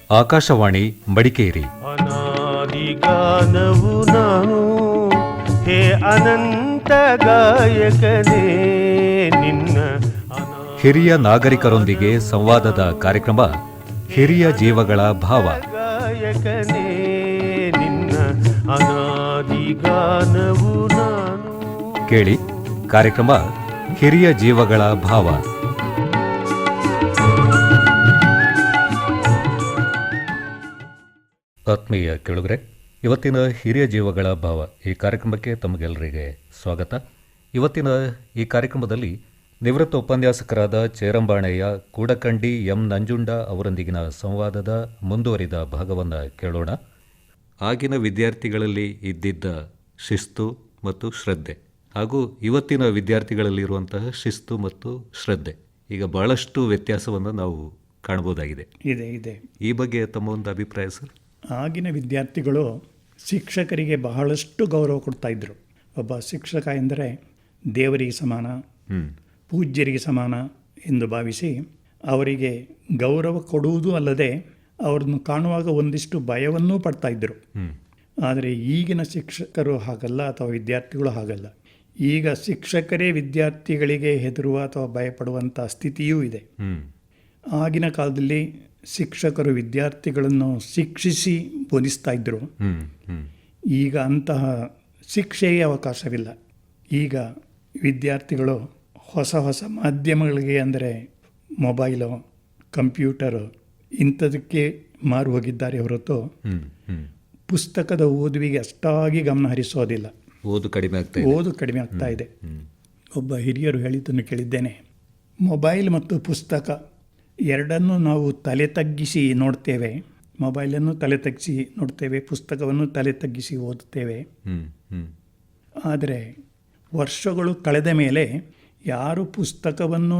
ಆಕಾಶವಾಣಿ ಮಡಿಕೇರಿ. ಅನಾದಿಗಾನವು ನಾನು ಹೇ ಅನಂತ ಗಾಯಕನೇ ನಿನ್ನ ಹಿರಿಯ ನಾಗರಿಕರೊಂದಿಗೆ ಸಂವಾದದ ಕಾರ್ಯಕ್ರಮ ಹಿರಿಯ ಜೀವಗಳ ಭಾವ. ಗಾಯಕನೇ ನಿನ್ನ ಅನಾದಿಗಾನವು ನಾನು. ಕೇಳಿ ಕಾರ್ಯಕ್ರಮ ಹಿರಿಯ ಜೀವಗಳ ಭಾವ. ಆತ್ಮೀಯ ಕೇಳುಗರೆ, ಇವತ್ತಿನ ಹಿರಿಯ ಜೀವಗಳ ಭಾವ ಈ ಕಾರ್ಯಕ್ರಮಕ್ಕೆ ತಮಗೆಲ್ಲರಿಗೆ ಸ್ವಾಗತ. ಇವತ್ತಿನ ಈ ಕಾರ್ಯಕ್ರಮದಲ್ಲಿ ನಿವೃತ್ತ ಉಪನ್ಯಾಸಕರಾದ ಚೇರಂಬಾಣೆಯ ಕೂಡಕಂಡಿ ಎಂ ನಂಜುಂಡ ಅವರೊಂದಿಗಿನ ಸಂವಾದದ ಮುಂದುವರಿದ ಭಾಗವನ್ನು ಕೇಳೋಣ. ಆಗಿನ ವಿದ್ಯಾರ್ಥಿಗಳಲ್ಲಿ ಇದ್ದಿದ್ದ ಶಿಸ್ತು ಮತ್ತು ಶ್ರದ್ಧೆ ಹಾಗೂ ಇವತ್ತಿನ ವಿದ್ಯಾರ್ಥಿಗಳಲ್ಲಿರುವಂತಹ ಶಿಸ್ತು ಮತ್ತು ಶ್ರದ್ಧೆ ಈಗ ಬಹಳಷ್ಟು ವ್ಯತ್ಯಾಸವನ್ನು ನಾವು ಕಾಣಬಹುದಾಗಿದೆ. ಇದೆ. ಈ ಬಗ್ಗೆ ತಮ್ಮ ಒಂದು ಅಭಿಪ್ರಾಯ ಸರ್? ಆಗಿನ ವಿದ್ಯಾರ್ಥಿಗಳು ಶಿಕ್ಷಕರಿಗೆ ಬಹಳಷ್ಟು ಗೌರವ ಕೊಡ್ತಾ ಇದ್ದರು. ಒಬ್ಬ ಶಿಕ್ಷಕ ಎಂದರೆ ದೇವರಿಗೆ ಸಮಾನ, ಪೂಜ್ಯರಿಗೆ ಸಮಾನ ಎಂದು ಭಾವಿಸಿ ಅವರಿಗೆ ಗೌರವ ಕೊಡುವುದು ಅಲ್ಲದೆ ಅವರನ್ನು ಕಾಣುವಾಗ ಒಂದಿಷ್ಟು ಭಯವನ್ನೂ ಪಡ್ತಾ ಇದ್ದರು. ಆದರೆ ಈಗಿನ ಶಿಕ್ಷಕರು ಹಾಗಲ್ಲ, ಅಥವಾ ವಿದ್ಯಾರ್ಥಿಗಳು ಹಾಗಲ್ಲ. ಈಗ ಶಿಕ್ಷಕರೇ ವಿದ್ಯಾರ್ಥಿಗಳಿಗೆ ಹೆದರುವ ಅಥವಾ ಭಯಪಡುವಂಥ ಸ್ಥಿತಿಯೂ ಇದೆ. ಆಗಿನ ಕಾಲದಲ್ಲಿ ಶಿಕ್ಷಕರು ವಿದ್ಯಾರ್ಥಿಗಳನ್ನು ಶಿಕ್ಷಿಸಿ ಬೋಧಿಸ್ತಾ ಇದ್ದರು. ಈಗ ಅಂತಹ ಶಿಕ್ಷೆಗೆ ಅವಕಾಶವಿಲ್ಲ. ಈಗ ವಿದ್ಯಾರ್ಥಿಗಳು ಹೊಸ ಹೊಸ ಮಾಧ್ಯಮಗಳಿಗೆ, ಅಂದರೆ ಮೊಬೈಲು, ಕಂಪ್ಯೂಟರು ಇಂಥದಕ್ಕೆ ಮಾರು ಹೋಗಿದ್ದಾರೆ ಹೊರತು ಪುಸ್ತಕದ ಓದುವಿಗೆ ಅಷ್ಟಾಗಿ ಗಮನ ಹರಿಸೋದಿಲ್ಲ. ಓದು ಕಡಿಮೆ ಆಗ್ತಾ ಇದೆ. ಒಬ್ಬ ಹಿರಿಯರು ಹೇಳಿದ್ದನ್ನು ಕೇಳಿದ್ದೇನೆ, ಮೊಬೈಲ್ ಮತ್ತು ಪುಸ್ತಕ ಎರಡನ್ನೂ ನಾವು ತಲೆ ತಗ್ಗಿಸಿ ನೋಡ್ತೇವೆ. ಮೊಬೈಲನ್ನು ತಲೆ ತಗ್ಗಿಸಿ ನೋಡ್ತೇವೆ, ಪುಸ್ತಕವನ್ನು ತಲೆ ತಗ್ಗಿಸಿ ಓದುತ್ತೇವೆ. ಆದರೆ ವರ್ಷಗಳು ಕಳೆದ ಮೇಲೆ ಯಾರು ಪುಸ್ತಕವನ್ನು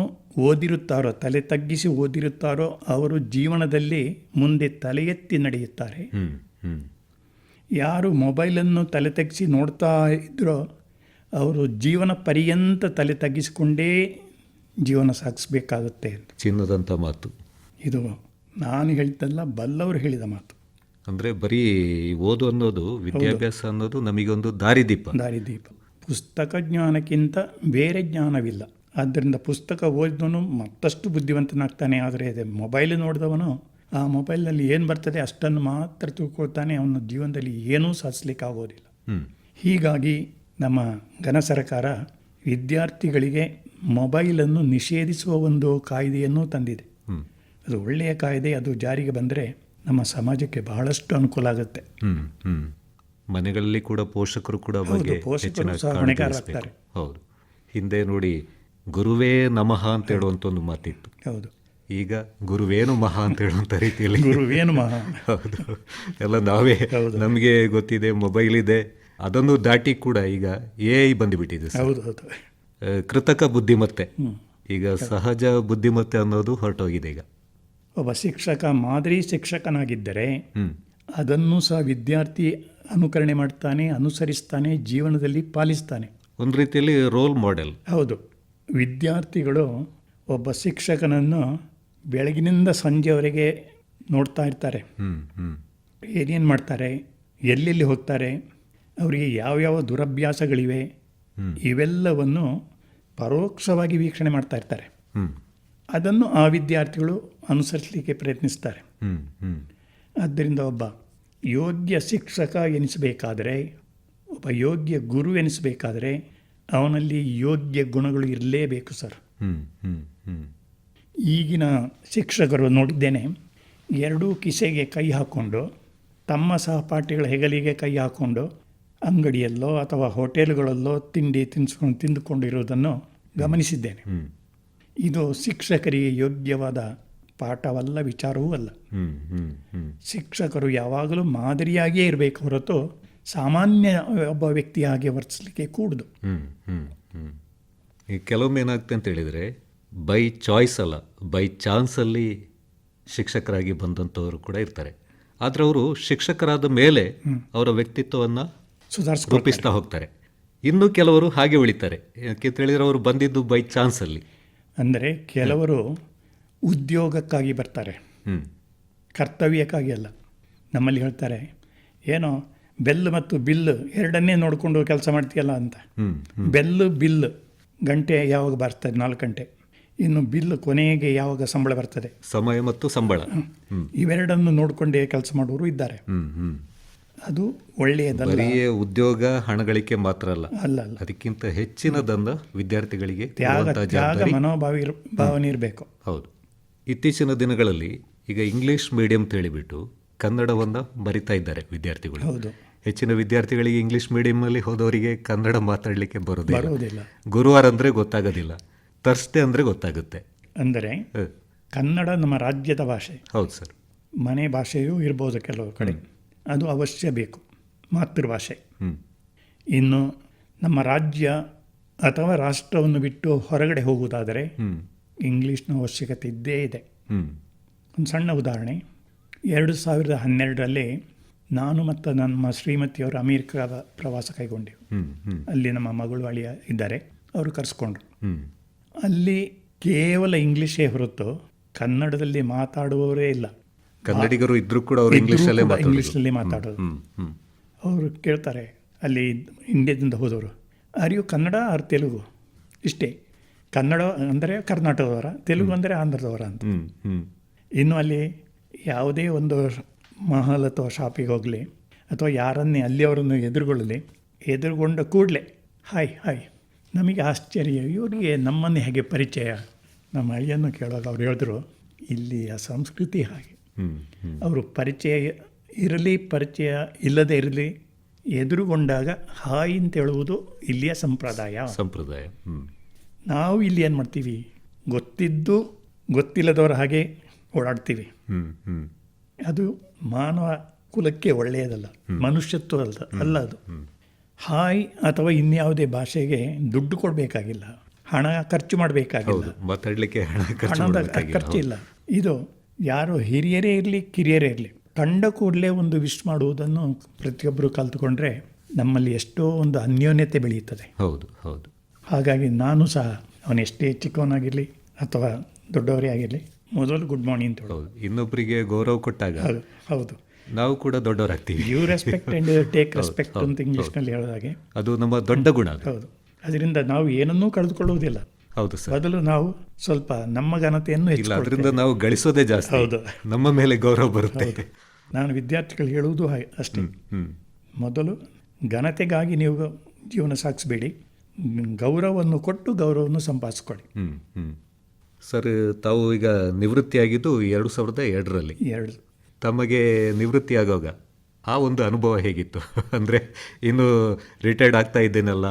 ಓದಿರುತ್ತಾರೋ, ತಲೆ ತಗ್ಗಿಸಿ ಓದಿರುತ್ತಾರೋ ಅವರು ಜೀವನದಲ್ಲಿ ಮುಂದೆ ತಲೆ ಎತ್ತಿ ನಡೆಯುತ್ತಾರೆ. ಯಾರು ಮೊಬೈಲನ್ನು ತಲೆ ತಗ್ಗಿಸಿ ನೋಡ್ತಾ ಇದ್ದರೋ ಅವರು ಜೀವನ ಪರ್ಯಂತ ತಲೆ ತಗ್ಗಿಸಿಕೊಂಡೇ ಜೀವನ ಸಾಗಿಸಬೇಕಾಗುತ್ತೆ. ಚಿನ್ನದಂಥ ಮಾತು ಇದು ನಾನು ಹೇಳಿದ್ದಲ್ಲ, ಬಲ್ಲವರು ಹೇಳಿದ ಮಾತು. ಅಂದರೆ ಬರೀ ಓದು ಅನ್ನೋದು, ವಿದ್ಯಾಭ್ಯಾಸ ಅನ್ನೋದು ನಮಗೊಂದು ದಾರಿದೀಪ. ಪುಸ್ತಕ ಜ್ಞಾನಕ್ಕಿಂತ ಬೇರೆ ಜ್ಞಾನವಿಲ್ಲ. ಆದ್ದರಿಂದ ಪುಸ್ತಕ ಓದಿದವನು ಮತ್ತಷ್ಟು ಬುದ್ಧಿವಂತನಾಗ್ತಾನೆ. ಆದರೆ ಅದೇ ಮೊಬೈಲ್ ನೋಡಿದವನು ಆ ಮೊಬೈಲ್ನಲ್ಲಿ ಏನು ಬರ್ತದೆ ಅಷ್ಟನ್ನು ಮಾತ್ರ ತಿಳ್ಕೊಳ್ತಾನೆ. ಅವನ ಜೀವನದಲ್ಲಿ ಏನೂ ಸಾಧಿಸಲಿಕ್ಕಾಗೋದಿಲ್ಲ. ಹೀಗಾಗಿ ನಮ್ಮ ಘನ ಸರ್ಕಾರ ವಿದ್ಯಾರ್ಥಿಗಳಿಗೆ ಮೊಬೈಲನ್ನು ನಿಷೇಧಿಸುವ ಒಂದು ಕಾಯ್ದೆಯನ್ನು ತಂದಿದೆ. ಅದು ಒಳ್ಳೆಯ ಕಾಯ್ದೆ. ಅದು ಜಾರಿಗೆ ಬಂದರೆ ನಮ್ಮ ಸಮಾಜಕ್ಕೆ ಬಹಳಷ್ಟು ಅನುಕೂಲ ಆಗುತ್ತೆ. ಮನೆಗಳಲ್ಲಿ ಕೂಡ ಪೋಷಕರು ಕೂಡ ಹೊಣೆಗಾರರಾಗ್ತಾರೆ. ಹೌದು. ಹಿಂದೆ ನೋಡಿ ಗುರುವೇ ನಮಃ ಅಂತ ಹೇಳುವಂಥ ಒಂದು ಮಾತಿತ್ತು. ಹೌದು. ಈಗ ಗುರುವೇನು ಮಹಾ ಅಂತ ಹೇಳುವಂಥ ರೀತಿಯಲ್ಲಿ ಗುರುವೇನು ಮಹಾ. ಹೌದು. ಎಲ್ಲ ನಾವೇ, ನಮಗೆ ಗೊತ್ತಿದೆ, ಮೊಬೈಲ್ ಇದೆ, ಅದನ್ನು ದಾಟಿ ಕೂಡ ಈಗ AI ಬಂದುಬಿಟ್ಟಿದೆ. ಹೌದು. ಕೃತಕ ಬುದ್ಧಿಮತ್ತೆ, ಈಗ ಸಹಜ ಬುದ್ಧಿಮತ್ತೆ ಅನ್ನೋದು ಹೊರಟೋಗಿದೆ. ಈಗ ಒಬ್ಬ ಶಿಕ್ಷಕ ಮಾದರಿ ಶಿಕ್ಷಕನಾಗಿದ್ದರೆ ಅದನ್ನು ಸಹ ವಿದ್ಯಾರ್ಥಿ ಅನುಕರಣೆ ಮಾಡ್ತಾನೆ, ಅನುಸರಿಸ್ತಾನೆ, ಜೀವನದಲ್ಲಿ ಪಾಲಿಸ್ತಾನೆ. ಒಂದು ರೀತಿಯಲ್ಲಿ ರೋಲ್ ಮಾಡೆಲ್. ಹೌದು. ವಿದ್ಯಾರ್ಥಿಗಳು ಒಬ್ಬ ಶಿಕ್ಷಕನನ್ನು ಬೆಳಗಿನಿಂದ ಸಂಜೆವರೆಗೆ ನೋಡ್ತಾ ಇರ್ತಾರೆ. ಏನೇನು ಮಾಡ್ತಾರೆ, ಎಲ್ಲೆಲ್ಲಿ ಹೋಗ್ತಾರೆ, ಅವರಿಗೆ ಯಾವ್ಯಾವ ದುರಭ್ಯಾಸಗಳಿವೆ, ಇವೆಲ್ಲವನ್ನು ಪರೋಕ್ಷವಾಗಿ ವೀಕ್ಷಣೆ ಮಾಡ್ತಾ ಇರ್ತಾರೆ. ಅದನ್ನು ಆ ವಿದ್ಯಾರ್ಥಿಗಳು ಅನುಸರಿಸಲಿಕ್ಕೆ ಪ್ರಯತ್ನಿಸ್ತಾರೆ. ಆದ್ದರಿಂದ ಒಬ್ಬ ಯೋಗ್ಯ ಶಿಕ್ಷಕ ಎನಿಸಬೇಕಾದರೆ, ಒಬ್ಬ ಯೋಗ್ಯ ಗುರು ಎನಿಸಬೇಕಾದರೆ ಅವನಲ್ಲಿ ಯೋಗ್ಯ ಗುಣಗಳು ಇರಲೇಬೇಕು ಸರ್. ಈಗಿನ ಶಿಕ್ಷಕರು ನೋಡಿದ್ದೇನೆ, ಎರಡೂ ಕಿಸೆಗೆ ಕೈ ಹಾಕ್ಕೊಂಡು ತಮ್ಮ ಸಹಪಾಠಿಗಳ ಹೆಗಲಿಗೆ ಕೈ ಹಾಕ್ಕೊಂಡು ಅಂಗಡಿಯಲ್ಲೋ ಅಥವಾ ಹೋಟೆಲ್ಗಳಲ್ಲೋ ತಿಂಡಿ ತಿಂದುಕೊಂಡಿರುವುದನ್ನು ಗಮನಿಸಿದ್ದೇನೆ. ಇದು ಶಿಕ್ಷಕರಿಗೆ ಯೋಗ್ಯವಾದ ಪಾಠವಲ್ಲ, ವಿಚಾರವೂ ಅಲ್ಲ. ಶಿಕ್ಷಕರು ಯಾವಾಗಲೂ ಮಾದರಿಯಾಗಿಯೇ ಇರಬೇಕು ಹೊರತು ಸಾಮಾನ್ಯ ಒಬ್ಬ ವ್ಯಕ್ತಿಯಾಗಿ ವರ್ತಿಸಲಿಕ್ಕೆ ಕೂಡುದು. ಕೆಲವೊಮ್ಮೆ ಏನಾಗ್ತದೆ ಅಂತ ಹೇಳಿದರೆ, ಬೈ ಚಾಯ್ಸ್ ಅಲ್ಲ, ಬೈ ಚಾನ್ಸಲ್ಲಿ ಶಿಕ್ಷಕರಾಗಿ ಬಂದಂಥವರು ಕೂಡ ಇರ್ತಾರೆ. ಆದರೆ ಅವರು ಶಿಕ್ಷಕರಾದ ಮೇಲೆ ಅವರ ವ್ಯಕ್ತಿತ್ವವನ್ನು ರೂಪಿಸ್ತಾ ಹೋಗ್ತಾರೆ. ಇನ್ನು ಕೆಲವರು ಹಾಗೆ ಉಳಿತಾರೆ. ಯಾಕೆಂತ ಹೇಳಿದರೆ ಅವರು ಬಂದಿದ್ದು ಬೈ ಚಾನ್ಸಲ್ಲಿ. ಅಂದರೆ ಕೆಲವರು ಉದ್ಯೋಗಕ್ಕಾಗಿ ಬರ್ತಾರೆ, ಕರ್ತವ್ಯಕ್ಕಾಗಿ ಅಲ್ಲ. ನಮ್ಮಲ್ಲಿ ಹೇಳ್ತಾರೆ ಏನೋ ಬೆಲ್ ಮತ್ತು ಬಿಲ್ ಎರಡನ್ನೇ ನೋಡಿಕೊಂಡು ಕೆಲಸ ಮಾಡ್ತೀಯಲ್ಲ ಅಂತ. ಬೆಲ್ಲು ಬಿಲ್ ಗಂಟೆ ಯಾವಾಗ ಬರ್ತದೆ 4 ಗಂಟೆ, ಇನ್ನು ಬಿಲ್ ಕೊನೆಗೆ ಯಾವಾಗ ಸಂಬಳ ಬರ್ತದೆ, ಸಮಯ ಮತ್ತು ಸಂಬಳ, ಇವೆರಡನ್ನು ನೋಡಿಕೊಂಡೇ ಕೆಲಸ ಮಾಡುವವರು ಇದ್ದಾರೆ. ಅದು ಒಳ್ಳೆಯದಲ್ಲ. ಬರೀ ಉದ್ಯೋಗ ಹಣಗಳಿಕೆ ಮಾತ್ರ ಅಲ್ಲ, ಅಲ್ಲ ಅದಕ್ಕಿಂತ ಹೆಚ್ಚಿನದನ್ನ ವಿದ್ಯಾರ್ಥಿಗಳಿಗೆ ತ್ಯಾಗ ಕೊಡುವಂತಹ ಜವಾಬ್ದಾರಿ. ಭಾವನೆ ಇರಬೇಕು. ಹೌದು. ಇತ್ತೀಚಿನ ದಿನಗಳಲ್ಲಿ ಈಗ ಇಂಗ್ಲಿಷ್ ಮೀಡಿಯಂ ತಿಳಿಬಿಟ್ಟು ಕನ್ನಡವನ್ನು ಮರಿತಾ ಇದ್ದಾರೆ ವಿದ್ಯಾರ್ಥಿಗಳು. ಹೌದು. ಹೆಚ್ಚಿನ ವಿದ್ಯಾರ್ಥಿಗಳಿಗೆ ಇಂಗ್ಲಿಷ್ ಮೀಡಿಯಂನಲ್ಲಿ ಹೋದವರಿಗೆ ಕನ್ನಡ ಮಾತಾಡಲಿಕ್ಕೆ ಬರುವುದಿಲ್ಲ. ಗುರುವಾರ ಅಂದರೆ ಗೊತ್ತಾಗೋದಿಲ್ಲ, ತರ್ಸ್ಡೆ ಅಂದರೆ ಗೊತ್ತಾಗುತ್ತೆ. ಅಂದರೆ ಕನ್ನಡ ನಮ್ಮ ರಾಜ್ಯದ ಭಾಷೆ. ಹೌದು ಸರ್. ಮನೆ ಭಾಷೆಯೂ ಇರ್ಬೋದು ಕೆಲವು ಕಡೆ, ಅದು ಅವಶ್ಯ ಬೇಕು, ಮಾತೃಭಾಷೆ. ಇನ್ನು ನಮ್ಮ ರಾಜ್ಯ ಅಥವಾ ರಾಷ್ಟ್ರವನ್ನು ಬಿಟ್ಟು ಹೊರಗಡೆ ಹೋಗುವುದಾದರೆ ಇಂಗ್ಲೀಷ್ನ ಅವಶ್ಯಕತೆ ಇದ್ದೇ ಇದೆ. ಒಂದು ಸಣ್ಣ ಉದಾಹರಣೆ, 2012ರಲ್ಲಿ ನಾನು ಮತ್ತು ನಮ್ಮ ಶ್ರೀಮತಿಯವರು ಅಮೇರಿಕಾದ ಪ್ರವಾಸ ಕೈಗೊಂಡೆವು. ಅಲ್ಲಿ ನಮ್ಮ ಮಗಳು ಅಳಿಯ ಇದ್ದಾರೆ, ಅವರು ಕರೆಸ್ಕೊಂಡ್ರು. ಅಲ್ಲಿ ಕೇವಲ ಇಂಗ್ಲೀಷೇ ಹೊರತು ಕನ್ನಡದಲ್ಲಿ ಮಾತಾಡುವವರೇ ಇಲ್ಲ. ಕನ್ನಡಿಗರು ಇದ್ರೂ ಕೂಡ ಅವರು ಇಂಗ್ಲೀಷ್ನಲ್ಲಿ ಮಾತಾಡೋದು. ಅವರು ಕೇಳ್ತಾರೆ, ಅಲ್ಲಿ ಇಂಡಿಯಾದಿಂದ ಹೋದವರು, are you Kannada or Telugu? ಇಷ್ಟೇ. ಕನ್ನಡ ಅಂದರೆ ಕರ್ನಾಟಕದವರ, ತೆಲುಗು ಅಂದರೆ ಆಂಧ್ರದವರ ಅಂತ. ಇನ್ನು ಅಲ್ಲಿ ಯಾವುದೇ ಒಂದು ಮಹಲ್ ಅಥವಾ ಶಾಪಿಗೆ ಹೋಗಲಿ ಅಥವಾ ಯಾರನ್ನೇ ಅಲ್ಲಿಯವರನ್ನು ಎದುರುಗೊಂಡ ಕೂಡಲೇ ಹಾಯ್ ಹಾಯ್. ನಮಗೆ ಆಶ್ಚರ್ಯ, ಇವರಿಗೆ ನಮ್ಮನ್ನೇ ಹೇಗೆ ಪರಿಚಯ? ನಮ್ಮ ಅಳಿಯನ್ನು ಕೇಳುವಾಗ ಅವ್ರು ಹೇಳಿದ್ರು, ಇಲ್ಲಿಯ ಸಂಸ್ಕೃತಿ ಹಾಗೆ. ಅವರು ಪರಿಚಯ ಇರಲಿ ಪರಿಚಯ ಇಲ್ಲದೆ ಇರಲಿ, ಎದುರುಗೊಂಡಾಗ ಹಾಯ್ ಅಂತ ಹೇಳುವುದು ಇಲ್ಲಿಯ ಸಂಪ್ರದಾಯ. ನಾವು ಇಲ್ಲಿ ಏನು ಮಾಡ್ತೀವಿ, ಗೊತ್ತಿದ್ದು ಗೊತ್ತಿಲ್ಲದವರ ಹಾಗೆ ಓಡಾಡ್ತೀವಿ. ಅದು ಮಾನವ ಕುಲಕ್ಕೆ ಒಳ್ಳೆಯದಲ್ಲ, ಮನುಷ್ಯತ್ವ ಅಲ್ಲ ಅದು. ಹಾಯ್ ಅಥವಾ ಇನ್ಯಾವುದೇ ಭಾಷೆಗೆ ದುಡ್ಡು ಕೊಡಬೇಕಾಗಿಲ್ಲ, ಹಣ ಖರ್ಚು ಮಾಡಬೇಕಾಗಿಲ್ಲ, ಮಾತಾಡಲಿಕ್ಕೆ ಹಣದ ಖರ್ಚಿಲ್ಲ. ಇದು ಯಾರು ಹಿರಿಯರೇ ಇರಲಿ ಕಿರಿಯರೇ ಇರಲಿ, ಕಂಡ ಕೂಡಲೇ ಒಂದು ವಿಶ್ ಮಾಡುವುದನ್ನು ಪ್ರತಿಯೊಬ್ಬರು ಕಲ್ತುಕೊಂಡ್ರೆ ನಮ್ಮಲ್ಲಿ ಎಷ್ಟೋ ಒಂದು ಅನ್ಯೋನ್ಯತೆ ಬೆಳೆಯುತ್ತದೆ. ಹೌದು ಹೌದು. ಹಾಗಾಗಿ ನಾನು ಸಹ ಅವನೆಷ್ಟೇ ಚಿಕ್ಕವನಾಗಿರಲಿ ಅಥವಾ ದೊಡ್ಡವರೇ ಆಗಿರಲಿ, ಮೊದಲು ಗುಡ್ ಮಾರ್ನಿಂಗ್ ಅಂತ ಹೇಳೋದು. ಇನ್ನೊಬ್ಬರಿಗೆ ಗೌರವ ಕೊಟ್ಟಾಗ ಹೌದು, ನಾವು ಕೂಡ ದೊಡ್ಡವರಾಗ್ತೀವಿ. You respect and take respect ಅಂತ ಇಂಗ್ಲೀಷ್ನಲ್ಲಿ ಹೇಳೋದಾಗೆ ಅದು ನಮ್ಮ ದೊಡ್ಡ ಗುಣ. ಹೌದು. ಅದರಿಂದ ನಾವು ಏನನ್ನೂ ಕಳೆದುಕೊಳ್ಳುವುದಿಲ್ಲ. ಹೌದು ಸರ್. ಬದಲು ನಾವು ಸ್ವಲ್ಪ ನಮ್ಮ ಘನತೆಯನ್ನು ಅದರಿಂದ ನಾವು ಗಳಿಸೋದೇ ಜಾಸ್ತಿ. ಹೌದು, ನಮ್ಮ ಮೇಲೆ ಗೌರವ ಬರುತ್ತೆ. ನಾನು ವಿದ್ಯಾರ್ಥಿಗಳು ಹೇಳುವುದು ಅಷ್ಟೇ, ಮೊದಲು ಘನತೆಗಾಗಿ ನೀವು ಜೀವನ ಸಾಗಿಸಬೇಡಿ, ಗೌರವವನ್ನು ಕೊಟ್ಟು ಗೌರವವನ್ನು ಸಂಪಾದಿಸ್ಕೊಳ್ಳಿ. ಸರ್, ತಾವು ಈಗ ನಿವೃತ್ತಿಯಾಗಿದ್ದು 2002ರಲ್ಲಿ. ತಮಗೆ ನಿವೃತ್ತಿ ಆಗುವಾಗ ಆ ಒಂದು ಅನುಭವ ಹೇಗಿತ್ತು? ಅಂದರೆ ಇನ್ನು ರಿಟೈರ್ಡ್ ಆಗ್ತಾ ಇದ್ದೇನಲ್ಲ,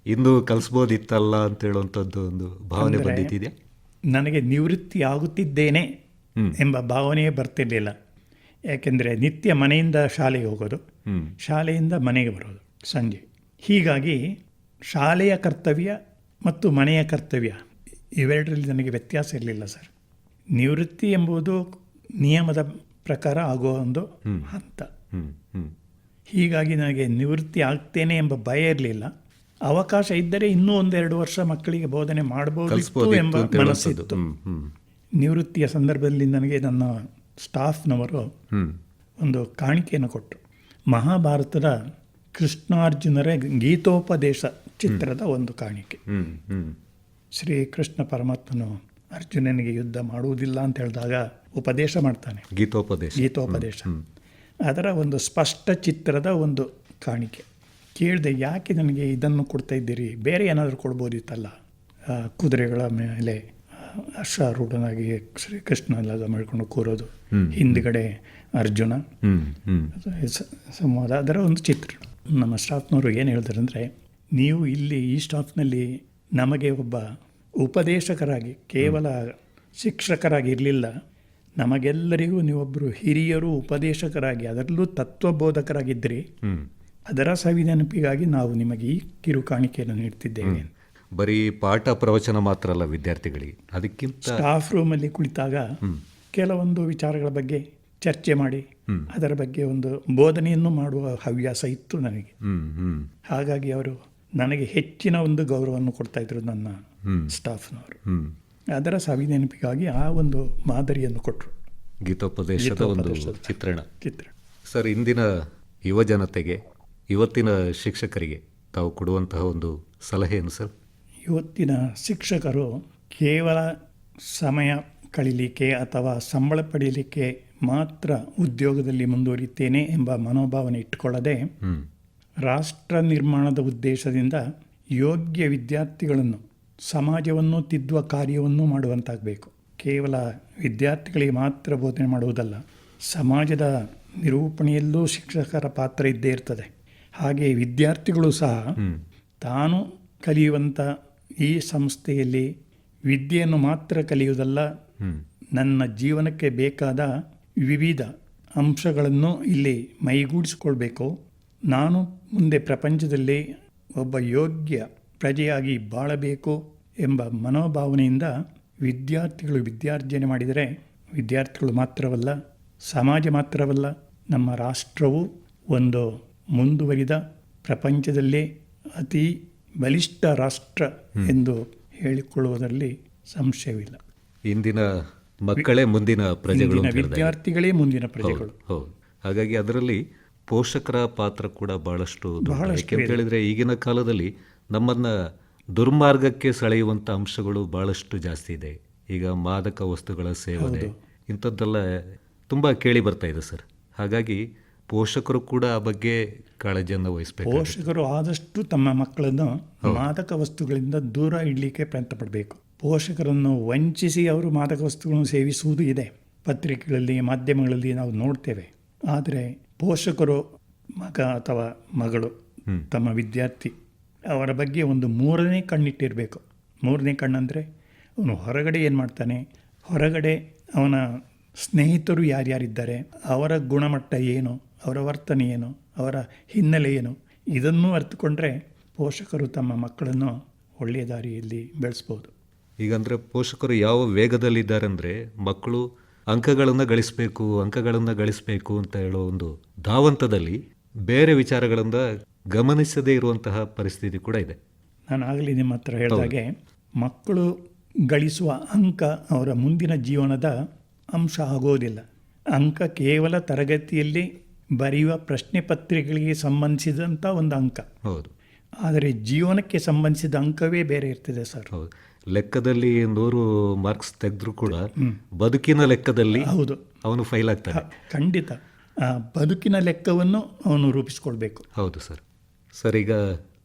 ಇನ್ನೂ ಕಲಿಸ್ಬೋದಿತ್ತಲ್ಲ ಅಂತ ಹೇಳುವಂಥದ್ದು ಒಂದು ಭಾವನೆ ಬಂದಿದೆಯಾ? ನನಗೆ ನಿವೃತ್ತಿ ಆಗುತ್ತಿದ್ದೇನೆ ಎಂಬ ಭಾವನೆಯೇ ಬರ್ತಿರಲಿಲ್ಲ. ಯಾಕೆಂದರೆ ನಿತ್ಯ ಮನೆಯಿಂದ ಶಾಲೆಗೆ ಹೋಗೋದು, ಶಾಲೆಯಿಂದ ಮನೆಗೆ ಬರೋದು ಸಂಜೆ. ಹೀಗಾಗಿ ಶಾಲೆಯ ಕರ್ತವ್ಯ ಮತ್ತು ಮನೆಯ ಕರ್ತವ್ಯ ಇವೆರಡರಲ್ಲಿ ನನಗೆ ವ್ಯತ್ಯಾಸ ಇರಲಿಲ್ಲ ಸರ್. ನಿವೃತ್ತಿ ಎಂಬುದು ನಿಯಮದ ಪ್ರಕಾರ ಆಗುವ ಒಂದು ಹಂತ. ಹೀಗಾಗಿ ನನಗೆ ನಿವೃತ್ತಿ ಆಗ್ತೇನೆ ಎಂಬ ಭಯ ಇರಲಿಲ್ಲ. ಅವಕಾಶ ಇದ್ದರೆ ಇನ್ನೂ 1-2 ವರ್ಷ ಮಕ್ಕಳಿಗೆ ಬೋಧನೆ ಮಾಡಬಹುದು ಎಂಬ ಮನಸ್ಸಿತ್ತು. ನಿವೃತ್ತಿಯ ಸಂದರ್ಭದಲ್ಲಿ ನನಗೆ ನನ್ನ ಸ್ಟಾಫ್ನವರು ಒಂದು ಕಾಣಿಕೆಯನ್ನು ಕೊಟ್ಟರು. ಮಹಾಭಾರತದ ಕೃಷ್ಣಾರ್ಜುನರ ಗೀತೋಪದೇಶ ಚಿತ್ರದ ಒಂದು ಕಾಣಿಕೆ. ಶ್ರೀಕೃಷ್ಣ ಪರಮಾತ್ಮನು ಅರ್ಜುನನಿಗೆ ಯುದ್ಧ ಮಾಡುವುದಿಲ್ಲ ಅಂತ ಹೇಳಿದಾಗ ಉಪದೇಶ ಮಾಡ್ತಾನೆ, ಗೀತೋಪದೇಶ. ಅದರ ಒಂದು ಸ್ಪಷ್ಟ ಚಿತ್ರದ ಒಂದು ಕಾಣಿಕೆ. ಕೇಳಿದೆ, ಯಾಕೆ ನನಗೆ ಇದನ್ನು ಕೊಡ್ತಾ ಇದ್ದೀರಿ, ಬೇರೆ ಏನಾದರೂ ಕೊಡ್ಬೋದಿತ್ತಲ್ಲ. ಕುದುರೆಗಳ ಮೇಲೆ ಅಶ್ವಾರೂಢನಾಗಿ ಶ್ರೀಕೃಷ್ಣ ಎಲ್ಲ ಮಾಡಿಕೊಂಡು ಕೂರೋದು, ಹಿಂದ್ಗಡೆ ಅರ್ಜುನ, ಸಂವಾದ, ಅದರ ಒಂದು ಚಿತ್ರ. ನಮ್ಮ ಸ್ಟಾಫ್ನವರು ಏನು ಹೇಳ್ತಾರೆ ಅಂದರೆ, ನೀವು ಇಲ್ಲಿ ಈ ಸ್ಟಾಫ್ನಲ್ಲಿ ನಮಗೆ ಒಬ್ಬ ಉಪದೇಶಕರಾಗಿ, ಕೇವಲ ಶಿಕ್ಷಕರಾಗಿ ಇರಲಿಲ್ಲ, ನಮಗೆಲ್ಲರಿಗೂ ನೀವೊಬ್ಬರು ಹಿರಿಯರು ಉಪದೇಶಕರಾಗಿ, ಅದರಲ್ಲೂ ತತ್ವಬೋಧಕರಾಗಿದ್ದರೆ ಅದರ ಸವಿನೆನಪಿಗಾಗಿ ನಾವು ನಿಮಗೆ ಈ ಕಿರು ಕಾಣಿಕೆಯನ್ನು ನೀಡ್ತಿದ್ದೇವೆ. ಬರೀ ಪಾಠ ಪ್ರವಚನ ಮಾತ್ರ ಅಲ್ಲ ವಿದ್ಯಾರ್ಥಿಗಳಿಗೆ, ಅದಕ್ಕಿಂತ ಸ್ಟಾಫ್ ರೂಮಲ್ಲಿ ಕುಳಿತಾಗ ಕೆಲವೊಂದು ವಿಚಾರಗಳ ಬಗ್ಗೆ ಚರ್ಚೆ ಮಾಡಿ ಅದರ ಬಗ್ಗೆ ಒಂದು ಬೋಧನೆಯನ್ನು ಮಾಡುವ ಹವ್ಯಾಸ ಇತ್ತು ನನಗೆ. ಹಾಗಾಗಿ ಅವರು ನನಗೆ ಹೆಚ್ಚಿನ ಒಂದು ಗೌರವವನ್ನು ಕೊಡ್ತಾ ಇದ್ರು ನನ್ನ ಸ್ಟಾಫ್ನವರು. ಅದರ ಸವಿನೆನಪಿಗಾಗಿ ಆ ಒಂದು ಮಾದರಿಯನ್ನು ಕೊಟ್ಟರು. ಗೀತೋಪದೇಶದ ಒಂದು ಚಿತ್ರಣ. ಚಿತ್ರ. ಸರ್, ಇಂದಿನ ಯುವ ಜನತೆಗೆ, ಇವತ್ತಿನ ಶಿಕ್ಷಕರಿಗೆ ತಾವು ಕೊಡುವಂತಹ ಒಂದು ಸಲಹೆ ಏನು ಸರ್? ಇವತ್ತಿನ ಶಿಕ್ಷಕರು ಕೇವಲ ಸಮಯ ಕಳೀಲಿಕ್ಕೆ ಅಥವಾ ಸಂಬಳ ಪಡೀಲಿಕ್ಕೆ ಮಾತ್ರ ಉದ್ಯೋಗದಲ್ಲಿ ಮುಂದುವರಿತೇನೆ ಎಂಬ ಮನೋಭಾವನೆ ಇಟ್ಟುಕೊಳ್ಳದೆ ರಾಷ್ಟ್ರ ನಿರ್ಮಾಣದ ಉದ್ದೇಶದಿಂದ ಯೋಗ್ಯ ವಿದ್ಯಾರ್ಥಿಗಳನ್ನು ಸಮಾಜವನ್ನು ತಿದ್ದುವ ಕಾರ್ಯವನ್ನು ಮಾಡುವಂತಾಗಬೇಕು. ಕೇವಲ ವಿದ್ಯಾರ್ಥಿಗಳಿಗೆ ಮಾತ್ರ ಬೋಧನೆ ಮಾಡುವುದಲ್ಲ, ಸಮಾಜದ ನಿರೂಪಣೆಯಲ್ಲೂ ಶಿಕ್ಷಕರ ಪಾತ್ರ ಇದ್ದೇ ಇರ್ತದೆ. ಹಾಗೆ ವಿದ್ಯಾರ್ಥಿಗಳು ಸಹ ತಾನು ಕಲಿಯುವಂಥ ಈ ಸಂಸ್ಥೆಯಲ್ಲಿ ವಿದ್ಯೆಯನ್ನು ಮಾತ್ರ ಕಲಿಯುವುದಲ್ಲ, ನನ್ನ ಜೀವನಕ್ಕೆ ಬೇಕಾದ ವಿವಿಧ ಅಂಶಗಳನ್ನು ಇಲ್ಲಿ ಮೈಗೂಡಿಸಿಕೊಳ್ಬೇಕು. ನಾನು ಮುಂದೆ ಪ್ರಪಂಚದಲ್ಲಿ ಒಬ್ಬ ಯೋಗ್ಯ ಪ್ರಜೆಯಾಗಿ ಬಾಳಬೇಕು ಎಂಬ ಮನೋಭಾವನೆಯಿಂದ ವಿದ್ಯಾರ್ಥಿಗಳು ವಿದ್ಯಾರ್ಜನೆ ಮಾಡಿದರೆ ವಿದ್ಯಾರ್ಥಿಗಳು ಮಾತ್ರವಲ್ಲ, ಸಮಾಜ ಮಾತ್ರವಲ್ಲ, ನಮ್ಮ ರಾಷ್ಟ್ರವು ಒಂದು ಮುಂದುವರಿದ ಪ್ರಪಂಚದಲ್ಲೇ ಅತಿ ಬಲಿಷ್ಠ ರಾಷ್ಟ್ರ ಎಂದು ಹೇಳಿಕೊಳ್ಳುವುದರಲ್ಲಿ ಸಂಶಯವಿಲ್ಲ. ಇಂದಿನ ಮಕ್ಕಳೇ ಮುಂದಿನ ಪ್ರಜೆಗಳು, ವಿದ್ಯಾರ್ಥಿಗಳೇ ಮುಂದಿನ ಪ್ರಜೆಗಳು. ಹೌದು. ಹಾಗಾಗಿ ಅದರಲ್ಲಿ ಪೋಷಕರ ಪಾತ್ರ ಕೂಡ ಬಹಳಷ್ಟು ಯಾಕೆಂತ ಹೇಳಿದ್ರೆ ಈಗಿನ ಕಾಲದಲ್ಲಿ ನಮ್ಮನ್ನ ದುರ್ಮಾರ್ಗಕ್ಕೆ ಸೆಳೆಯುವಂಥ ಅಂಶಗಳು ಬಹಳಷ್ಟು ಜಾಸ್ತಿ ಇದೆ. ಈಗ ಮಾದಕ ವಸ್ತುಗಳ ಸೇವನೆ ಇಂಥದ್ದೆಲ್ಲ ತುಂಬ ಕೇಳಿ ಬರ್ತಾ ಇದೆ ಸರ್. ಹಾಗಾಗಿ ಪೋಷಕರು ಕೂಡ ಆ ಬಗ್ಗೆ ಕಾಳಜಿಯನ್ನು ವಹಿಸಬೇಕು. ಪೋಷಕರು ಆದಷ್ಟು ತಮ್ಮ ಮಕ್ಕಳನ್ನು ಮಾದಕ ವಸ್ತುಗಳಿಂದ ದೂರ ಇಡಲಿಕ್ಕೆ ಪ್ರಯತ್ನ ಪಡಬೇಕು. ಪೋಷಕರನ್ನು ವಂಚಿಸಿ ಅವರು ಮಾದಕ ವಸ್ತುಗಳನ್ನು ಸೇವಿಸುವುದು ಇದೆ, ಪತ್ರಿಕೆಗಳಲ್ಲಿ ಮಾಧ್ಯಮಗಳಲ್ಲಿ ನಾವು ನೋಡ್ತೇವೆ. ಆದರೆ ಪೋಷಕರು ಮಗ ಅಥವಾ ಮಗಳು ತಮ್ಮ ವಿದ್ಯಾರ್ಥಿ ಅವರ ಬಗ್ಗೆ ಒಂದು ಮೂರನೇ ಕಣ್ಣಿಟ್ಟಿರಬೇಕು. ಮೂರನೇ ಕಣ್ಣಂದರೆ ಅವನು ಹೊರಗಡೆ ಏನು ಮಾಡ್ತಾನೆ, ಹೊರಗಡೆ ಅವನ ಸ್ನೇಹಿತರು ಯಾರ್ಯಾರಿದ್ದಾರೆ, ಅವರ ಗುಣಮಟ್ಟ ಏನು, ಅವರ ವರ್ತನೆ ಏನು, ಅವರ ಹಿನ್ನೆಲೆ ಏನು, ಇದನ್ನೂ ಅರ್ಥಕೊಂಡ್ರೆ ಪೋಷಕರು ತಮ್ಮ ಮಕ್ಕಳನ್ನು ಒಳ್ಳೆಯ ದಾರಿಯಲ್ಲಿ ಬೆಳೆಸ್ಬೋದು. ಈಗಂದರೆ ಪೋಷಕರು ಯಾವ ವೇಗದಲ್ಲಿದ್ದಾರೆ ಅಂದರೆ ಮಕ್ಕಳು ಅಂಕಗಳನ್ನು ಗಳಿಸಬೇಕು ಅಂತ ಹೇಳೋ ಒಂದು ಧಾವಂತದಲ್ಲಿ ಬೇರೆ ವಿಚಾರಗಳಿಂದ ಗಮನಿಸದೇ ಇರುವಂತಹ ಪರಿಸ್ಥಿತಿ ಕೂಡ ಇದೆ. ನಾನು ಆಗಲಿ ನಿಮ್ಮ ಹತ್ರ ಹೇಳಿದಾಗೆ ಮಕ್ಕಳು ಗಳಿಸುವ ಅಂಕ ಅವರ ಮುಂದಿನ ಜೀವನದ ಅಂಶ ಆಗೋದಿಲ್ಲ. ಅಂಕ ಕೇವಲ ತರಗತಿಯಲ್ಲಿ ಬರೆಯುವ ಪ್ರಶ್ನೆ ಪತ್ರಿಕೆಗಳಿಗೆ ಸಂಬಂಧಿಸಿದಂಥ ಒಂದು ಅಂಕ. ಹೌದು. ಆದರೆ ಜೀವನಕ್ಕೆ ಸಂಬಂಧಿಸಿದ ಅಂಕವೇ ಬೇರೆ ಇರ್ತದೆ ಸರ್. ಹೌದು. ಲೆಕ್ಕದಲ್ಲಿ 100 ಮಾರ್ಕ್ಸ್ ತೆಗೆದ್ರೂ ಕೂಡ ಬದುಕಿನ ಲೆಕ್ಕದಲ್ಲಿ ಹೌದು ಅವನು ಫೈಲ್ ಆಗ್ತಾನೆ. ಖಂಡಿತ ಆ ಬದುಕಿನ ಲೆಕ್ಕವನ್ನು ಅವನು ರೂಪಿಸ್ಕೊಳ್ಬೇಕು. ಹೌದು ಸರ್. ಸರ್, ಈಗ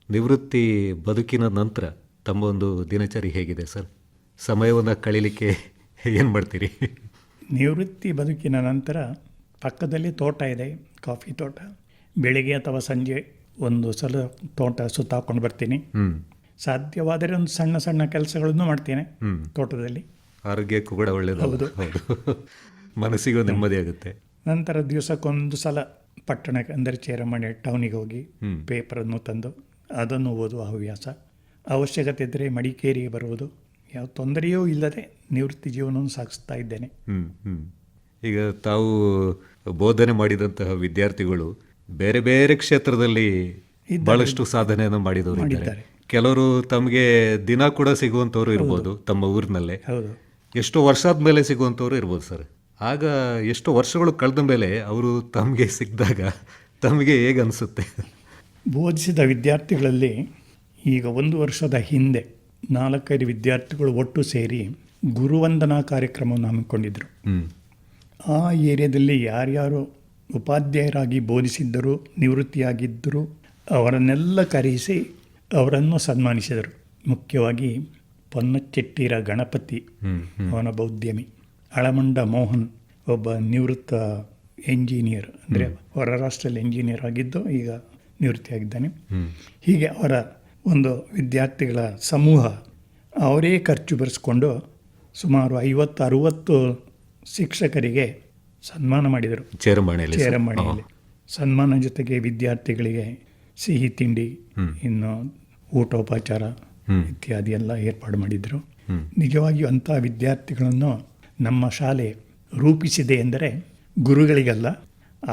ನಿವೃತ್ತಿ ಬದುಕಿನ ನಂತರ ತಮ್ಮ ಒಂದು ದಿನಚರಿ ಹೇಗಿದೆ ಸರ್? ಸಮಯವನ್ನು ಕಳೀಲಿಕ್ಕೆ ಏನು ಮಾಡ್ತೀರಿ? ನಿವೃತ್ತಿ ಬದುಕಿನ ನಂತರ ಪಕ್ಕದಲ್ಲಿ ತೋಟ ಇದೆ, ಕಾಫಿ ತೋಟ. ಬೆಳಿಗ್ಗೆ ಅಥವಾ ಸಂಜೆ ಒಂದು ಸಲ ತೋಟ ಸುತ್ತಾಕೊಂಡು ಬರ್ತೀನಿ. ಸಾಧ್ಯವಾದರೆ ಒಂದು ಸಣ್ಣ ಸಣ್ಣ ಕೆಲಸಗಳನ್ನು ಮಾಡ್ತೇನೆ ತೋಟದಲ್ಲಿ. ಆರೋಗ್ಯಕ್ಕೂ ಕೂಡ ಒಳ್ಳೆಯದು. ಹೌದು. ಮನಸ್ಸಿಗೂ ನೆಮ್ಮದಿ ಆಗುತ್ತೆ. ನಂತರ ದಿವಸಕ್ಕೊಂದು ಸಲ ಪಟ್ಟಣಕ್ಕೆ ಅಂದರೆ ಚೇರಮಣೆ ಟೌನಿಗೆ ಹೋಗಿ ಪೇಪರನ್ನು ತಂದು ಅದನ್ನು ಓದುವ ಹವ್ಯಾಸ. ಅವಶ್ಯಕತೆ ಇದ್ದರೆ ಮಡಿಕೇರಿಗೆ ಬರುವುದು. ಯಾವ ತೊಂದರೆಯೂ ಇಲ್ಲದೆ ನಿವೃತ್ತಿ ಜೀವನವನ್ನು ಸಾಗಿಸ್ತಾ ಇದ್ದೇನೆ. ಈಗ ತಾವು ಬೋಧನೆ ಮಾಡಿದಂತಹ ವಿದ್ಯಾರ್ಥಿಗಳು ಬೇರೆ ಬೇರೆ ಕ್ಷೇತ್ರದಲ್ಲಿ ಬಹಳಷ್ಟು ಸಾಧನೆಯನ್ನು ಮಾಡಿದವರು ಇದ್ದಾರೆ. ಕೆಲವರು ತಮಗೆ ದಿನ ಕೂಡ ಸಿಗುವಂಥವ್ರು ಇರ್ಬೋದು ತಮ್ಮ ಊರಿನಲ್ಲೇ, ಎಷ್ಟೋ ವರ್ಷದ ಮೇಲೆ ಸಿಗುವಂಥವ್ರು ಇರ್ಬೋದು ಸರ್. ಆಗ ಎಷ್ಟೋ ವರ್ಷಗಳು ಕಳೆದ ಮೇಲೆ ಅವರು ತಮಗೆ ಸಿಕ್ಕಿದಾಗ ತಮಗೆ ಹೇಗೆ ಅನಿಸುತ್ತೆ? ಬೋಧಿಸಿದ ವಿದ್ಯಾರ್ಥಿಗಳಲ್ಲಿ ಈಗ 1 ವರ್ಷದ ಹಿಂದೆ 4-5 ವಿದ್ಯಾರ್ಥಿಗಳು ಒಟ್ಟು ಸೇರಿ ಗುರುವಂದನಾ ಕಾರ್ಯಕ್ರಮವನ್ನು ಹಮ್ಮಿಕೊಂಡಿದ್ದರು. ಆ ಏರಿಯಾದಲ್ಲಿ ಯಾರ್ಯಾರು ಉಪಾಧ್ಯಾಯರಾಗಿ ಬೋಧಿಸಿದ್ದರು, ನಿವೃತ್ತಿಯಾಗಿದ್ದರು ಅವರನ್ನೆಲ್ಲ ಕರೆಯಿಸಿ ಅವರನ್ನು ಸನ್ಮಾನಿಸಿದರು. ಮುಖ್ಯವಾಗಿ ಪೊನ್ನಚ್ಚೆಟ್ಟಿರ ಗಣಪತಿ, ಅವನೊಬ್ಬ ಉದ್ಯಮಿ. ಅಳಮಂಡ ಮೋಹನ್ ಒಬ್ಬ ನಿವೃತ್ತ ಎಂಜಿನಿಯರ್, ಅಂದರೆ ಹೊರ ರಾಷ್ಟ್ರದಲ್ಲಿ ಎಂಜಿನಿಯರ್ ಆಗಿದ್ದು ಈಗ ನಿವೃತ್ತಿಯಾಗಿದ್ದಾನೆ. ಹೀಗೆ ಅವರ ಒಂದು ವಿದ್ಯಾರ್ಥಿಗಳ ಸಮೂಹ ಅವರೇ ಖರ್ಚು ಬರೆಸ್ಕೊಂಡು ಸುಮಾರು 50-60 ಶಿಕ್ಷಕರಿಗೆ ಸನ್ಮಾನ ಮಾಡಿದರು ಚೇರಮಣೆಯಲ್ಲಿ. ಸನ್ಮಾನ ಜೊತೆಗೆ ವಿದ್ಯಾರ್ಥಿಗಳಿಗೆ ಸಿಹಿ ತಿಂಡಿ, ಇನ್ನು ಊಟೋಪಚಾರ ಇತ್ಯಾದಿ ಎಲ್ಲ ಏರ್ಪಾಡು ಮಾಡಿದರು. ನಿಜವಾಗಿಯೂ ಅಂಥ ವಿದ್ಯಾರ್ಥಿಗಳನ್ನು ನಮ್ಮ ಶಾಲೆ ರೂಪಿಸಿದೆ ಎಂದರೆ ಗುರುಗಳಿಗಲ್ಲ,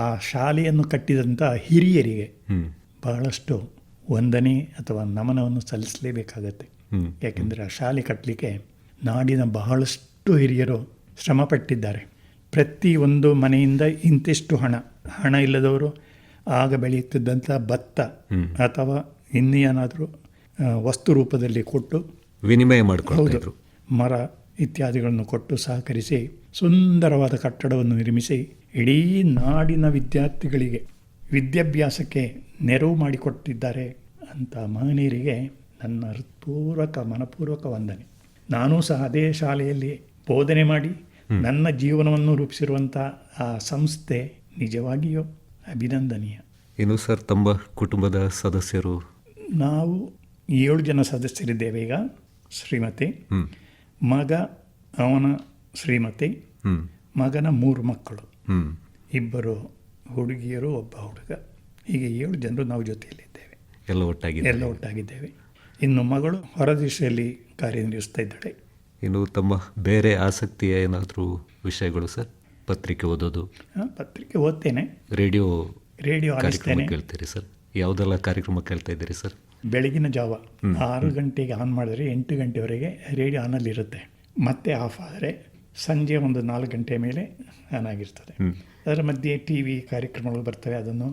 ಆ ಶಾಲೆಯನ್ನು ಕಟ್ಟಿದಂಥ ಹಿರಿಯರಿಗೆ ಬಹಳಷ್ಟು ವಂದನೆ ಅಥವಾ ನಮನವನ್ನು ಸಲ್ಲಿಸಲೇಬೇಕಾಗತ್ತೆ. ಯಾಕೆಂದರೆ ಆ ಶಾಲೆ ಕಟ್ಟಲಿಕ್ಕೆ ನಾಡಿನ ಬಹಳಷ್ಟು ಹಿರಿಯರು ಶ್ರಮಪಟ್ಟಿದ್ದಾರೆ. ಪ್ರತಿಯೊಂದು ಮನೆಯಿಂದ ಇಂತಿಷ್ಟು ಹಣ ಇಲ್ಲದವರು ಆಗ ಬೆಳೆಯುತ್ತಿದ್ದಂಥ ಭತ್ತ ಅಥವಾ ಇನ್ನೇನಾದರೂ ವಸ್ತು ರೂಪದಲ್ಲಿ ಕೊಟ್ಟು ವಿನಿಮಯ ಮಾಡಿಕೊಳ್ತಿದ್ರು. ಮರ ಇತ್ಯಾದಿಗಳನ್ನು ಕೊಟ್ಟು ಸಹಕರಿಸಿ ಸುಂದರವಾದ ಕಟ್ಟಡವನ್ನು ನಿರ್ಮಿಸಿ ಇಡೀ ನಾಡಿನ ವಿದ್ಯಾರ್ಥಿಗಳಿಗೆ ವಿದ್ಯಾಭ್ಯಾಸಕ್ಕೆ ನೆರವು ಮಾಡಿಕೊಟ್ಟಿದ್ದಾರೆ ಅಂತ ಮಹನೀಯರಿಗೆ ನನ್ನ ಹೃತ್ಪೂರ್ವಕ ಮನಪೂರ್ವಕ ವಂದನೆ. ನಾನೂ ಸಹ ಅದೇ ಶಾಲೆಯಲ್ಲಿ ಬೋಧನೆ ಮಾಡಿ ನನ್ನ ಜೀವನವನ್ನು ರೂಪಿಸಿರುವಂಥ ಆ ಸಂಸ್ಥೆ ನಿಜವಾಗಿಯೂ ಅಭಿನಂದನೀಯ. ಇನ್ನು ಸರ್, ತಮ್ಮ ಕುಟುಂಬದ ಸದಸ್ಯರು? ನಾವು 7 ಜನ ಸದಸ್ಯರಿದ್ದೇವೆ ಈಗ. ಶ್ರೀಮತಿ, ಮಗ, ಅವನ ಶ್ರೀಮತಿ, ಮಗನ 3 ಮಕ್ಕಳು, 2 ಹುಡುಗಿಯರು, 1 ಹುಡುಗ, ಹೀಗೆ 7 ಜನರು ನಾವು ಜೊತೆಯಲ್ಲಿದ್ದೇವೆ. ಎಲ್ಲ ಒಟ್ಟಾಗಿದ್ದೇವೆ. ಇನ್ನು ಮಗಳು ಹೊರದೇಶದಲ್ಲಿ ಕಾರ್ಯನಿರ್ವಹಿಸ್ತಾ ಇದ್ದಾಳೆ. ಇನ್ನು ತಮ್ಮ ಬೇರೆ ಆಸಕ್ತಿಯ ಏನಾದರೂ ವಿಷಯಗಳು ಸರ್? ಪತ್ರಿಕೆ ಓದೋದು? ಪತ್ರಿಕೆ ಓದ್ತೇನೆ. ರೇಡಿಯೋ ಕಾರ್ಯಕ್ರಮ ಆಲಿಸ್ತೇನೆ. ಕೇಳ್ತೀರಿ ಸರ್? ಯಾವುದೆಲ್ಲ ಕಾರ್ಯಕ್ರಮ ಕೇಳ್ತಾ ಇದ್ದೀರಿ ಸರ್? ಬೆಳಗಿನ ಜಾವ 6 ಗಂಟೆಗೆ ಆನ್ ಮಾಡಿದ್ರೆ 8 ಗಂಟೆವರೆಗೆ ರೇಡಿಯೋ ಆನಲ್ಲಿರುತ್ತೆ. ಮತ್ತೆ ಆಫ್ ಆದರೆ ಸಂಜೆ ಒಂದು 4 ಗಂಟೆ ಮೇಲೆ ಆನ್ ಆಗಿರ್ತದೆ. ಅದರ ಮಧ್ಯೆ ಟಿ ವಿ ಕಾರ್ಯಕ್ರಮಗಳು ಬರ್ತವೆ, ಅದನ್ನು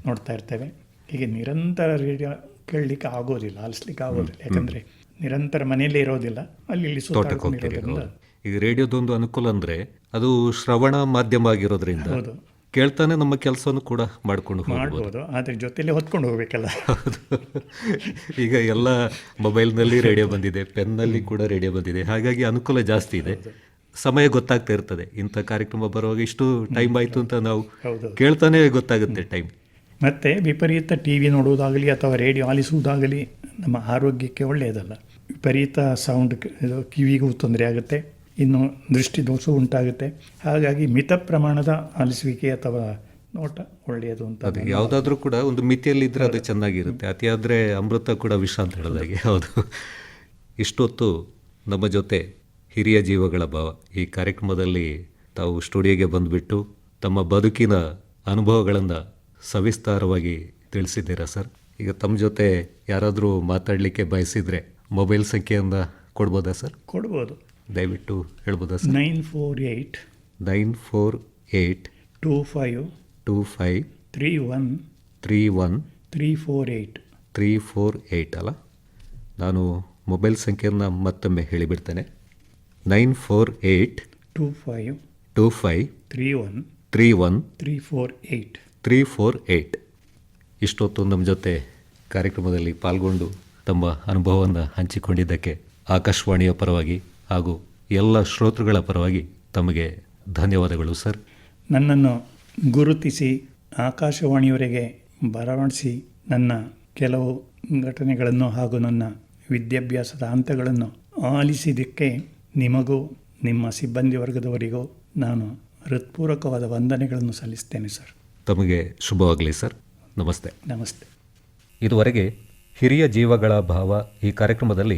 ನೋಡ್ತಾ ಇರ್ತೇವೆ. ಹೀಗೆ ನಿರಂತರ ರೇಡಿಯೋ ಕೇಳಲಿಕ್ಕೆ ಆಗೋದಿಲ್ಲ, ಆಲಿಸ್ಲಿಕ್ಕೆ ಆಗೋದಿಲ್ಲ. ಯಾಕಂದರೆ ನಿರಂತರ ಮನೆಯಲ್ಲೇ ಇರೋದಿಲ್ಲ, ಅಲ್ಲಿ ತೋಟಕ್ಕೆ. ಈಗ ರೇಡಿಯೋದೊಂದು ಅನುಕೂಲ ಅಂದರೆ ಅದು ಶ್ರವಣ ಮಾಧ್ಯಮ ಆಗಿರೋದ್ರಿಂದ ಹೌದು, ಕೇಳ್ತಾನೆ ನಮ್ಮ ಕೆಲಸವನ್ನು ಕೂಡ ಮಾಡ್ಬೋದು. ಆದರೆ ಜೊತೆಲೇ ಹೊತ್ಕೊಂಡು ಹೋಗ್ಬೇಕಲ್ಲ. ಈಗ ಎಲ್ಲ ಮೊಬೈಲ್ನಲ್ಲಿ ರೇಡಿಯೋ ಬಂದಿದೆ, ಪೆನ್ನಲ್ಲಿ ಕೂಡ ರೇಡಿಯೋ ಬಂದಿದೆ. ಹಾಗಾಗಿ ಅನುಕೂಲ ಜಾಸ್ತಿ ಇದೆ. ಸಮಯ ಗೊತ್ತಾಗ್ತಾ ಇರ್ತದೆ. ಇಂಥ ಕಾರ್ಯಕ್ರಮ ಬರುವಾಗ ಇಷ್ಟು ಟೈಮ್ ಆಯಿತು ಅಂತ ನಾವು ಕೇಳ್ತಾನೆ ಗೊತ್ತಾಗುತ್ತೆ ಟೈಮ್. ಮತ್ತು ವಿಪರೀತ ಟಿ ವಿ ನೋಡುವುದಾಗಲಿ ಅಥವಾ ರೇಡಿಯೋ ಆಲಿಸುವುದಾಗಲಿ ನಮ್ಮ ಆರೋಗ್ಯಕ್ಕೆ ಒಳ್ಳೆಯದಲ್ಲ. ವಿಪರೀತ ಸೌಂಡ್ ಕಿವಿಗೂ ತೊಂದರೆ ಆಗುತ್ತೆ, ಇನ್ನು ದೃಷ್ಟಿದೋಷ ಉಂಟಾಗುತ್ತೆ. ಹಾಗಾಗಿ ಮಿತ ಪ್ರಮಾಣದ ಆಲಿಸುವಿಕೆ ಅಥವಾ ನೋಟ ಒಳ್ಳೆಯದು ಅಂತ. ಅದು ಯಾವುದಾದ್ರೂ ಕೂಡ ಒಂದು ಮಿತಿಯಲ್ಲಿದ್ದರೆ ಅದು ಚೆನ್ನಾಗಿರುತ್ತೆ. ಅತಿಯಾದರೆ ಅಮೃತ ಕೂಡ ವಿಷ ಅಂತ ಹೇಳಿದಾಗೆ. ಹೌದು. ಇಷ್ಟೊತ್ತು ನಮ್ಮ ಜೊತೆ ಹಿರಿಯ ಜೀವಗಳ ಭಾವ ಈ ಕಾರ್ಯಕ್ರಮದಲ್ಲಿ ತಾವು ಸ್ಟುಡಿಯೋಗೆ ಬಂದುಬಿಟ್ಟು ತಮ್ಮ ಬದುಕಿನ ಅನುಭವಗಳನ್ನು ಸವಿಸ್ತಾರವಾಗಿ ತಿಳಿಸಿದ್ದೀರಾ ಸರ್. ಈಗ ತಮ್ಮ ಜೊತೆ ಯಾರಾದರೂ ಮಾತಾಡಲಿಕ್ಕೆ ಬಯಸಿದರೆ ಮೊಬೈಲ್ ಸಂಖ್ಯೆಯನ್ನು ಕೊಡ್ಬೋದಾ ಸರ್? ಕೊಡ್ಬೋದು, ದಯವಿಟ್ಟು ಹೇಳ್ಬೋದಾ ಸರ್? 948 25 31 348 348 ಅಲ್ಲ? ನಾನು ಮೊಬೈಲ್ ಸಂಖ್ಯೆಯನ್ನು ಮತ್ತೊಮ್ಮೆ ಹೇಳಿಬಿಡ್ತೇನೆ. 948 25 31 348. ಇಷ್ಟೊತ್ತು ನಮ್ಮ ಜೊತೆ ಕಾರ್ಯಕ್ರಮದಲ್ಲಿ ಪಾಲ್ಗೊಂಡು ತಮ್ಮ ಅನುಭವವನ್ನು ಹಂಚಿಕೊಂಡಿದ್ದಕ್ಕೆ ಆಕಾಶವಾಣಿಯ ಪರವಾಗಿ ಹಾಗೂ ಎಲ್ಲ ಶ್ರೋತೃಗಳ ಪರವಾಗಿ ತಮಗೆ ಧನ್ಯವಾದಗಳು ಸರ್. ನನ್ನನ್ನು ಗುರುತಿಸಿ ಆಕಾಶವಾಣಿಯವರೆಗೆ ಬರಮಾಡಿಸಿ ನನ್ನ ಕೆಲವು ಘಟನೆಗಳನ್ನು ಹಾಗೂ ನನ್ನ ವಿದ್ಯಾಭ್ಯಾಸದ ಹಂತಗಳನ್ನು ಆಲಿಸಿದ್ದಕ್ಕೆ ನಿಮಗೂ ನಿಮ್ಮ ಸಿಬ್ಬಂದಿ ವರ್ಗದವರಿಗೂ ನಾನು ಹೃತ್ಪೂರ್ವಕವಾದ ವಂದನೆಗಳನ್ನು ಸಲ್ಲಿಸ್ತೇನೆ ಸರ್. ತಮಗೆ ಶುಭವಾಗಲಿ ಸರ್. ನಮಸ್ತೆ. ನಮಸ್ತೆ. ಇದುವರೆಗೆ ಹಿರಿಯ ಜೀವಗಳ ಭಾವ ಈ ಕಾರ್ಯಕ್ರಮದಲ್ಲಿ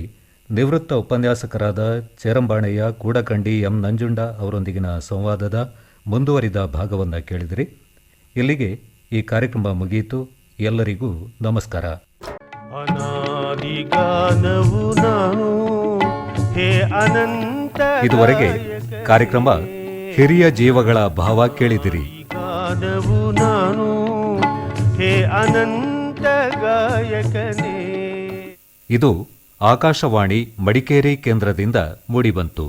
ನಿವೃತ್ತ ಉಪನ್ಯಾಸಕರಾದ ಚೇರಂಬಾಣೆಯ ಕೂಡಕಂಡಿ ಎಂ ನಂಜುಂಡ ಅವರೊಂದಿಗಿನ ಸಂವಾದದ ಮುಂದುವರಿದ ಭಾಗವನ್ನು ಕೇಳಿದಿರಿ. ಇಲ್ಲಿಗೆ ಈ ಕಾರ್ಯಕ್ರಮ ಮುಗಿಯಿತು. ಎಲ್ಲರಿಗೂ ನಮಸ್ಕಾರ. ಇದುವರೆಗೆ ಕಾರ್ಯಕ್ರಮ ಹಿರಿಯ ಜೀವಗಳ ಭಾವ ಕೇಳಿದಿರಿ. ಇದು ಆಕಾಶವಾಣಿ ಮಡಿಕೇರಿ ಕೇಂದ್ರದಿಂದ ಮೂಡಿಬಂತು.